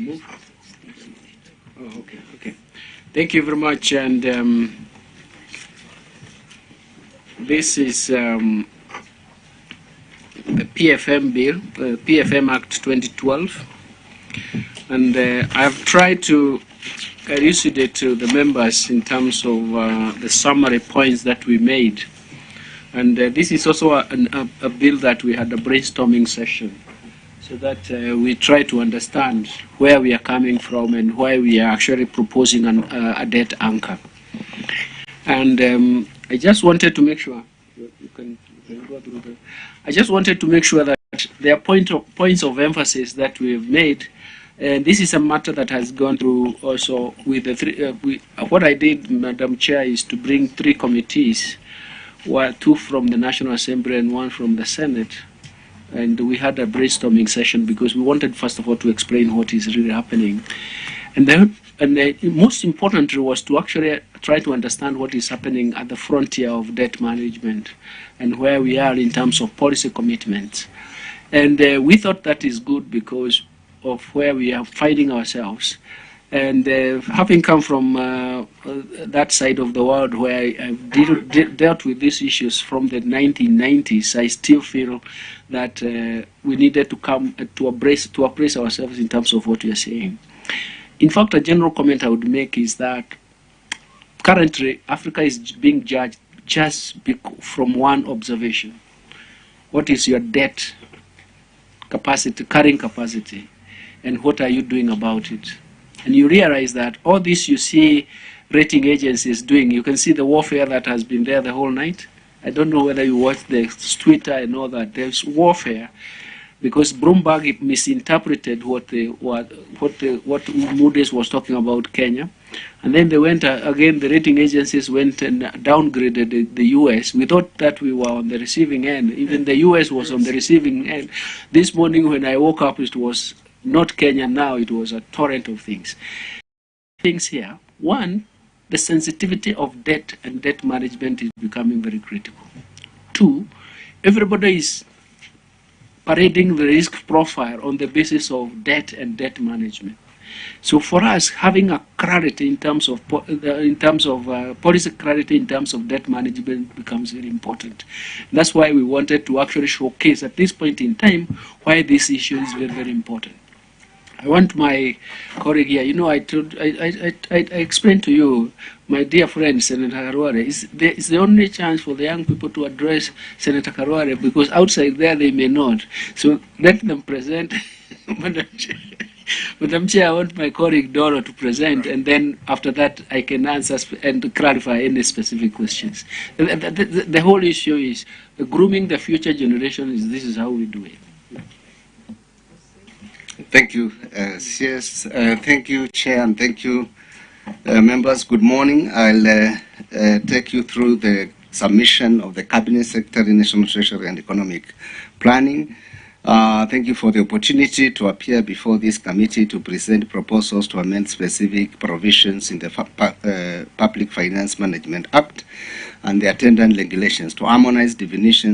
move. Oh, okay, okay. Thank you very much. And this is the PFM bill, PFM Act 2012. And I've tried to elucidate to the members in terms of the summary points that we made. And this is also a bill that we had a brainstorming session, so that we try to understand where we are coming from and why we are actually proposing a debt anchor. And I just wanted to make sure, you can go through the, I just wanted to make sure that there are points of emphasis that we have made. And this is a matter that has gone through also with the three, what I did, Madam Chair, is to bring 3 committees, 2 from the National Assembly and 1 from the Senate. And we had a brainstorming session because we wanted, first of all, to explain what is really happening. And then, most importantly was to actually try to understand what is happening at the frontier of debt management and where we are in terms of policy commitments. And we thought that is good because of where we are finding ourselves. And having come from that side of the world where I've dealt with these issues from the 1990s, I still feel that we needed to come to appraise ourselves in terms of what we are saying. In fact, a general comment I would make is that currently Africa is being judged just from one observation. What is your debt capacity, carrying capacity, and what are you doing about it? And you realize that all this you see rating agencies doing, you can see the warfare that has been there the whole night. I don't know whether you watch the Twitter and all that. There's warfare because Bloomberg misinterpreted what Moody's was talking about Kenya. And then they went, again, the rating agencies went and downgraded the US. We thought that we were on the receiving end. Even the US was on the receiving end. This morning when I woke up, it was not Kenya now, it was a torrent of things. Things here. One, the sensitivity of debt and debt management is becoming very critical. 2, everybody is parading the risk profile on the basis of debt and debt management. So for us, having a clarity in terms of policy clarity in terms of debt management becomes very important. That's why we wanted to actually showcase at this point in time why this issue is very, very important. I want my colleague here, you know, I explained to you, my dear friend, Senator Karware, it's the only chance for the young people to address Senator Karware because outside there they may not. So let them present. Madam Chair, I want my colleague Doro to present, and then after that I can answer and clarify any specific questions. The whole issue is grooming the future generation. This is how we do it. Thank you, CS. Thank you, Chair, and thank you, members. Good morning. I'll take you through the submission of the Cabinet Secretary, National Treasury and Economic Planning. Thank you for the opportunity to appear before this committee to present proposals to amend specific provisions in the Public Finance Management Act and the attendant regulations to harmonize definitions